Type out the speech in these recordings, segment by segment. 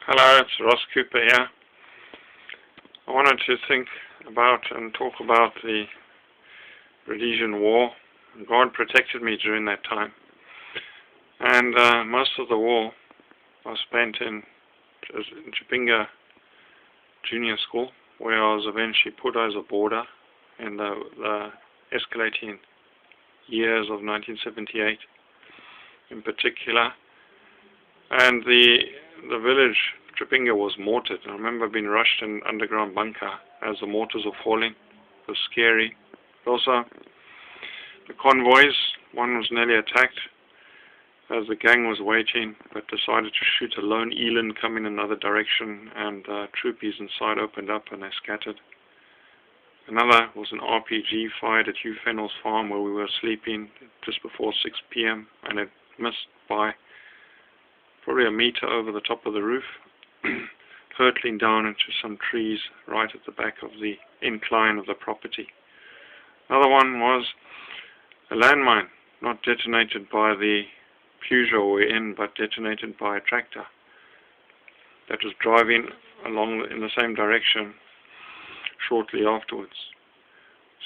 Hello, it's Ross Cooper here. I wanted to think about and talk about the Rhodesian War. God protected me during that time. And most of the war I spent in Chipinga Junior School, where I was eventually put as a boarder in the escalating years of 1978 in particular. And the village, Chipinga, was mortared. I remember being rushed in an underground bunker as the mortars were falling. It was scary. Also, the convoys, one was nearly attacked as the gang was waiting, but decided to shoot a lone eland coming in another direction, and troopies inside opened up and they scattered. Another was an RPG fired at Hugh Fennell's farm where we were sleeping just before 6 p.m. and it missed by probably a meter over the top of the roof, hurtling down into some trees right at the back of the incline of the property. Another one was a landmine, not detonated by the Peugeot we're in, but detonated by a tractor that was driving along in the same direction shortly afterwards.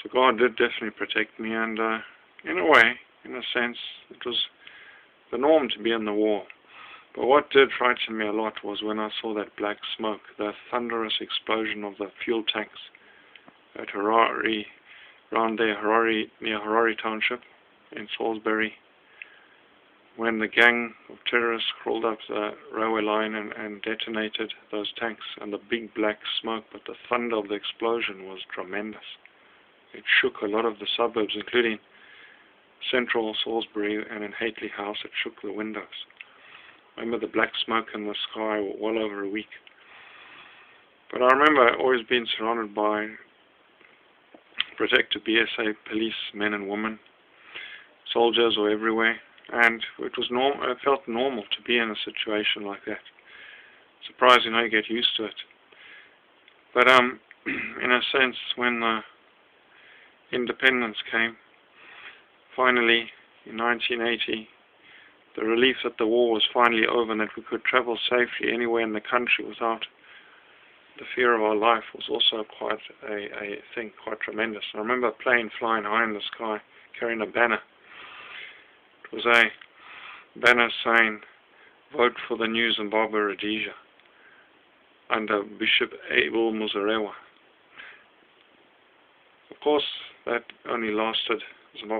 So God did definitely protect me, and in a way, in a sense, it was the norm to be in the war. But what did frighten me a lot was when I saw that black smoke, the thunderous explosion of the fuel tanks at Harare, around there, near Harare Township in Salisbury, when the gang of terrorists crawled up the railway line and detonated those tanks, and the big black smoke, but the thunder of the explosion was tremendous. It shook a lot of the suburbs, including central Salisbury and in Hately House. It shook the windows. I remember the black smoke in the sky well over a week. But I remember always being surrounded by protected BSA police, men and women. Soldiers were everywhere, and it felt normal to be in a situation like that. Surprising how you get used to it. But in a sense, when independence came, finally in 1980, the relief that the war was finally over and that we could travel safely anywhere in the country without the fear of our life was also quite a thing, quite tremendous. I remember a plane flying high in the sky carrying a banner. It was a banner saying, "Vote for the new Zimbabwe Rhodesia," under Bishop Abel Muzorewa. Of course, that only lasted, Zimbabwe